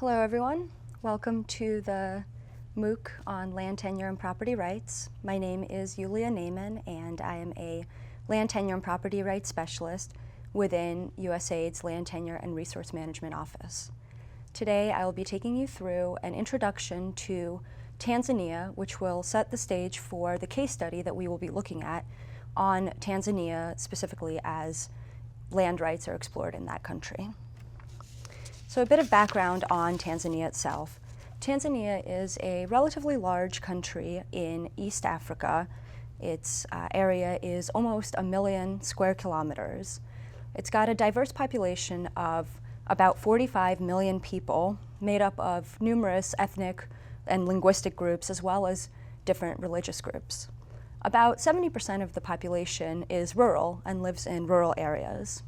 Hello everyone, welcome to the MOOC on land tenure and property rights. My name is Yuliya Neyman and I am a land tenure and property rights specialist within USAID's Land Tenure and Resource Management Office. Today I will be taking you through an introduction to Tanzania, which will set the stage for the case study that we will be looking at on Tanzania specifically as land rights are explored in that country. So a bit of background on Tanzania itself. Tanzania is a relatively large country in East Africa. Its area is almost 1 million square kilometers. It's got a diverse population of about 45 million people, made up of numerous ethnic and linguistic groups as well as different religious groups. About 70% of the population is rural and lives in rural areas.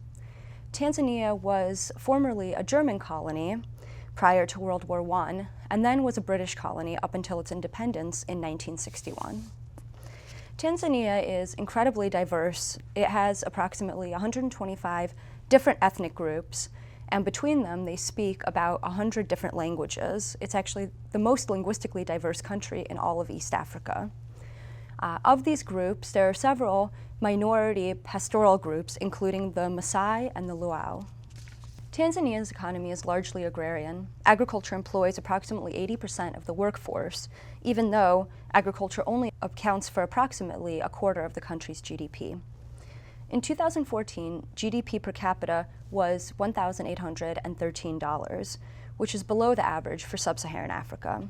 Tanzania was formerly a German colony prior to World War I, and then was a British colony up until its independence in 1961. Tanzania is incredibly diverse. It has approximately 125 different ethnic groups, and between them they speak about 100 different languages. It's actually the most linguistically diverse country in all of East Africa. Of these groups, there are several minority pastoral groups, including the Maasai and the Luo. Tanzania's economy is largely agrarian. Agriculture employs approximately 80% of the workforce, even though agriculture only accounts for approximately a quarter of the country's GDP. In 2014, GDP per capita was $1,813, which is below the average for sub-Saharan Africa.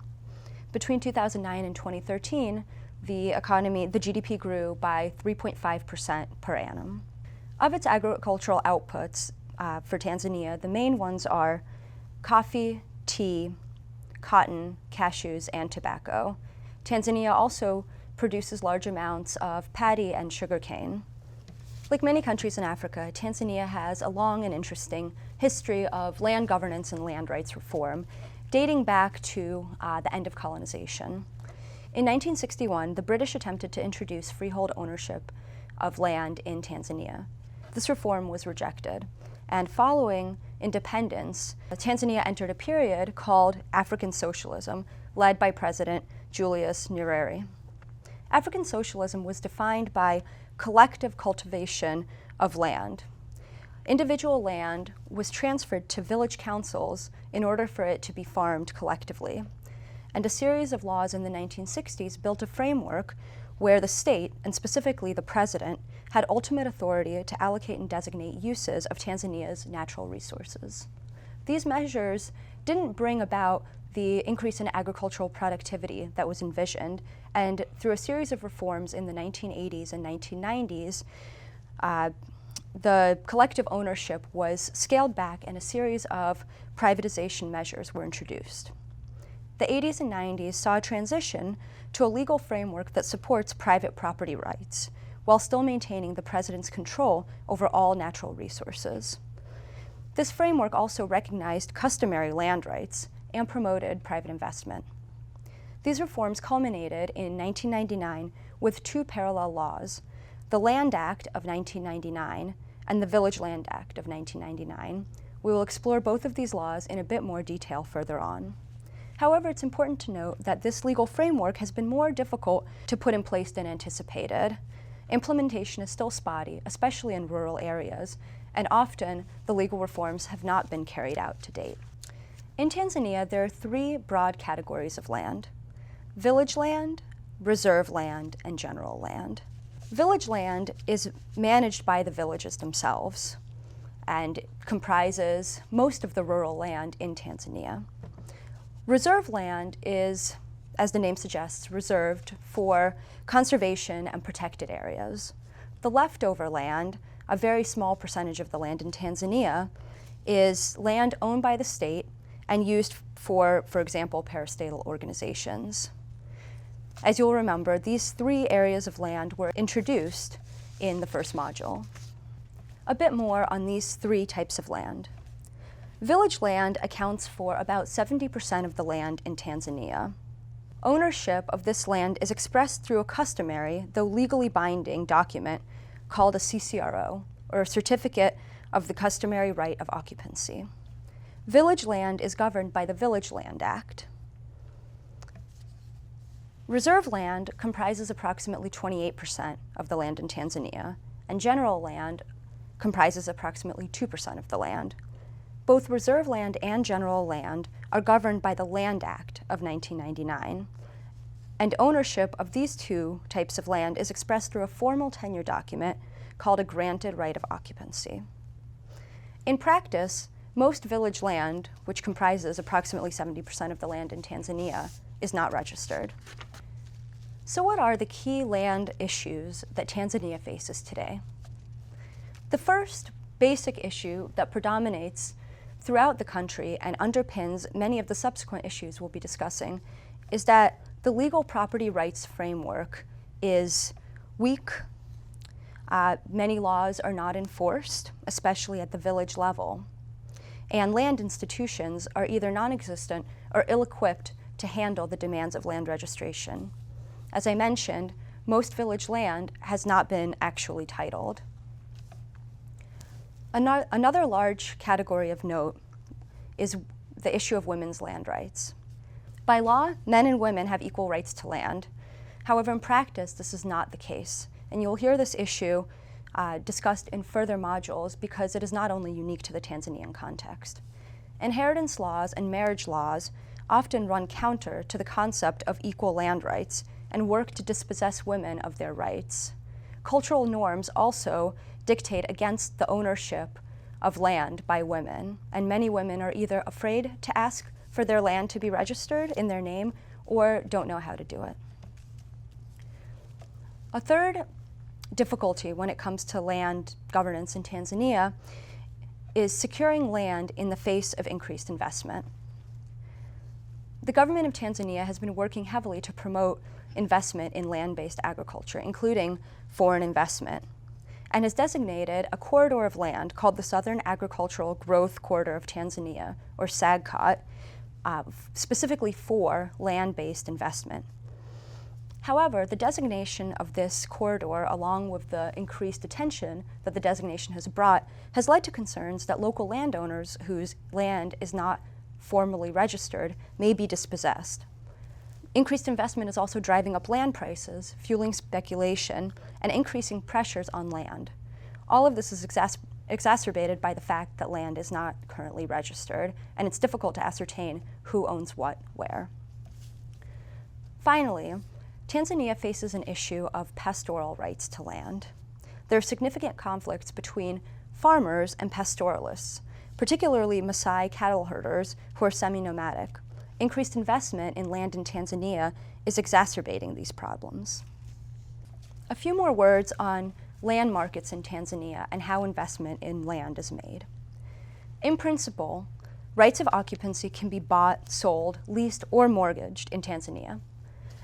Between 2009 and 2013, the GDP grew by 3.5% per annum. Of its agricultural outputs for Tanzania, the main ones are coffee, tea, cotton, cashews, and tobacco. Tanzania also produces large amounts of paddy and sugarcane. Like many countries in Africa, Tanzania has a long and interesting history of land governance and land rights reform, dating back to the end of colonization. In 1961, the British attempted to introduce freehold ownership of land in Tanzania. This reform was rejected, and following independence, Tanzania entered a period called African socialism, led by President Julius Nyerere. African socialism was defined by collective cultivation of land. Individual land was transferred to village councils in order for it to be farmed collectively. And a series of laws in the 1960s built a framework where the state, and specifically the president, had ultimate authority to allocate and designate uses of Tanzania's natural resources. These measures didn't bring about the increase in agricultural productivity that was envisioned, and through a series of reforms in the 1980s and 1990s, the collective ownership was scaled back and a series of privatization measures were introduced. The 80s and 90s saw a transition to a legal framework that supports private property rights, while still maintaining the president's control over all natural resources. This framework also recognized customary land rights and promoted private investment. These reforms culminated in 1999 with two parallel laws, the Land Act of 1999 and the Village Land Act of 1999. We will explore both of these laws in a bit more detail further on. However, it's important to note that this legal framework has been more difficult to put in place than anticipated. Implementation is still spotty, especially in rural areas, and often the legal reforms have not been carried out to date. In Tanzania, there are three broad categories of land: village land, reserve land, and general land. Village land is managed by the villages themselves and comprises most of the rural land in Tanzania. Reserve land is, as the name suggests, reserved for conservation and protected areas. The leftover land, a very small percentage of the land in Tanzania, is land owned by the state and used for example, parastatal organizations. As you'll remember, these three areas of land were introduced in the first module. A bit more on these three types of land. Village land accounts for about 70% of the land in Tanzania. Ownership of this land is expressed through a customary, though legally binding, document called a CCRO, or a Certificate of the Customary Right of Occupancy. Village land is governed by the Village Land Act. Reserve land comprises approximately 28% of the land in Tanzania, and general land comprises approximately 2% of the land. Both reserve land and general land are governed by the Land Act of 1999, and ownership of these two types of land is expressed through a formal tenure document called a granted right of occupancy. In practice, most village land, which comprises approximately 70% of the land in Tanzania, is not registered. So what are the key land issues that Tanzania faces today? The first basic issue that predominates throughout the country and underpins many of the subsequent issues we'll be discussing is that the legal property rights framework is weak. Many laws are not enforced, especially at the village level. And land institutions are either non-existent or ill-equipped to handle the demands of land registration. As I mentioned, most village land has not been actually titled. Another large category of note is the issue of women's land rights. By law, men and women have equal rights to land. However, in practice, this is not the case. And you'll hear this issue discussed in further modules because it is not only unique to the Tanzanian context. Inheritance laws and marriage laws often run counter to the concept of equal land rights and work to dispossess women of their rights. Cultural norms also dictate against the ownership of land by women, and many women are either afraid to ask for their land to be registered in their name or don't know how to do it. A third difficulty when it comes to land governance in Tanzania is securing land in the face of increased investment. The government of Tanzania has been working heavily to promote investment in land-based agriculture, including foreign investment, and has designated a corridor of land called the Southern Agricultural Growth Corridor of Tanzania, or SAGCOT, specifically for land-based investment. However, the designation of this corridor, along with the increased attention that the designation has brought, has led to concerns that local landowners whose land is not formally registered may be dispossessed. Increased investment is also driving up land prices, fueling speculation, and increasing pressures on land. All of this is exacerbated by the fact that land is not currently registered, and it's difficult to ascertain who owns what where. Finally, Tanzania faces an issue of pastoral rights to land. There are significant conflicts between farmers and pastoralists, particularly Maasai cattle herders who are semi-nomadic. Increased investment in land in Tanzania is exacerbating these problems. A few more words on land markets in Tanzania and how investment in land is made. In principle, rights of occupancy can be bought, sold, leased, or mortgaged in Tanzania.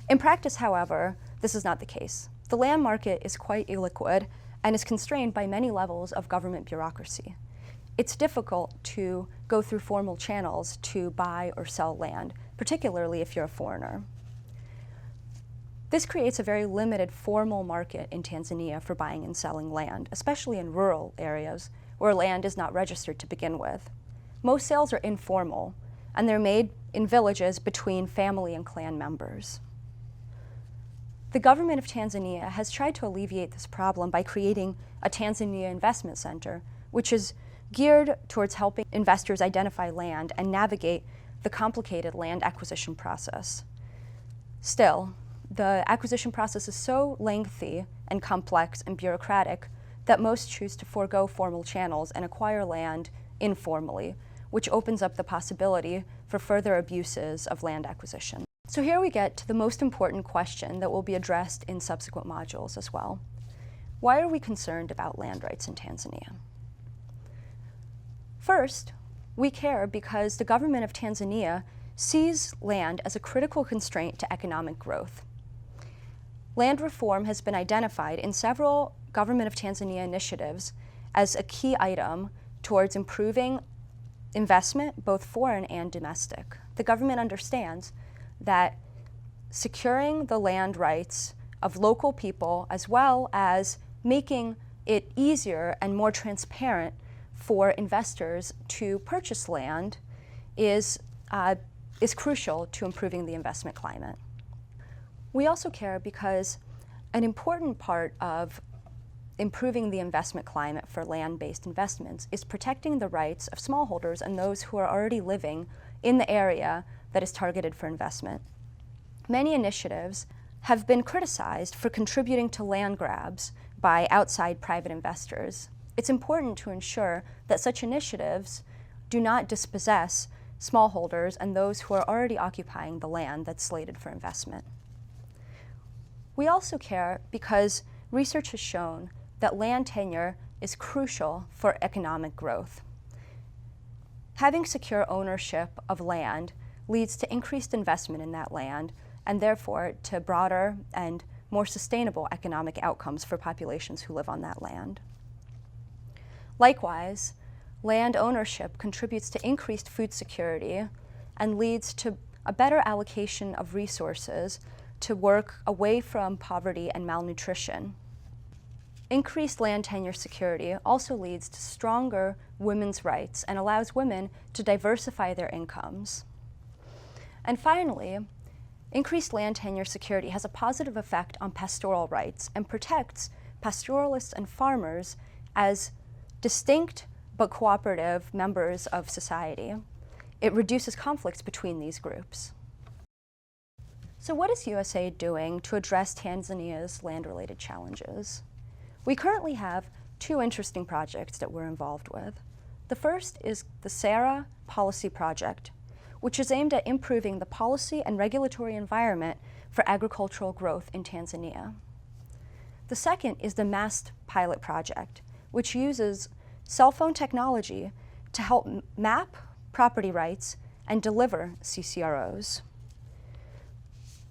In practice, however, this is not the case. The land market is quite illiquid and is constrained by many levels of government bureaucracy. It's difficult to go through formal channels to buy or sell land, particularly if you're a foreigner. This creates a very limited formal market in Tanzania for buying and selling land, especially in rural areas where land is not registered to begin with. Most sales are informal, and they're made in villages between family and clan members. The government of Tanzania has tried to alleviate this problem by creating a Tanzania Investment Center, which is geared towards helping investors identify land and navigate the complicated land acquisition process. Still, the acquisition process is so lengthy and complex and bureaucratic that most choose to forego formal channels and acquire land informally, which opens up the possibility for further abuses of land acquisition. So here we get to the most important question that will be addressed in subsequent modules as well. Why are we concerned about land rights in Tanzania? First, we care because the government of Tanzania sees land as a critical constraint to economic growth. Land reform has been identified in several government of Tanzania initiatives as a key item towards improving investment, both foreign and domestic. The government understands that securing the land rights of local people, as well as making it easier and more transparent for investors to purchase land, is crucial to improving the investment climate. We also care because an important part of improving the investment climate for land-based investments is protecting the rights of smallholders and those who are already living in the area that is targeted for investment. Many initiatives have been criticized for contributing to land grabs by outside private investors. It's important to ensure that such initiatives do not dispossess smallholders and those who are already occupying the land that's slated for investment. We also care because research has shown that land tenure is crucial for economic growth. Having secure ownership of land leads to increased investment in that land and therefore to broader and more sustainable economic outcomes for populations who live on that land. Likewise, land ownership contributes to increased food security and leads to a better allocation of resources to work away from poverty and malnutrition. Increased land tenure security also leads to stronger women's rights and allows women to diversify their incomes. And finally, increased land tenure security has a positive effect on pastoral rights and protects pastoralists and farmers as distinct but cooperative members of society. It reduces conflicts between these groups. So what is USAID doing to address Tanzania's land-related challenges? We currently have two interesting projects that we're involved with. The first is the SARA Policy Project, which is aimed at improving the policy and regulatory environment for agricultural growth in Tanzania. The second is the MAST Pilot Project, which uses cell phone technology to help map property rights and deliver CCROs.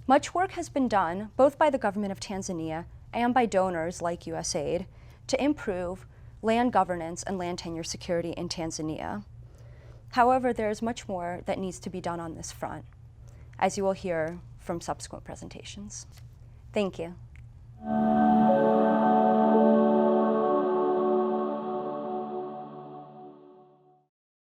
Much work has been done, both by the government of Tanzania and by donors like USAID, to improve land governance and land tenure security in Tanzania. However, there is much more that needs to be done on this front, as you will hear from subsequent presentations. Thank you.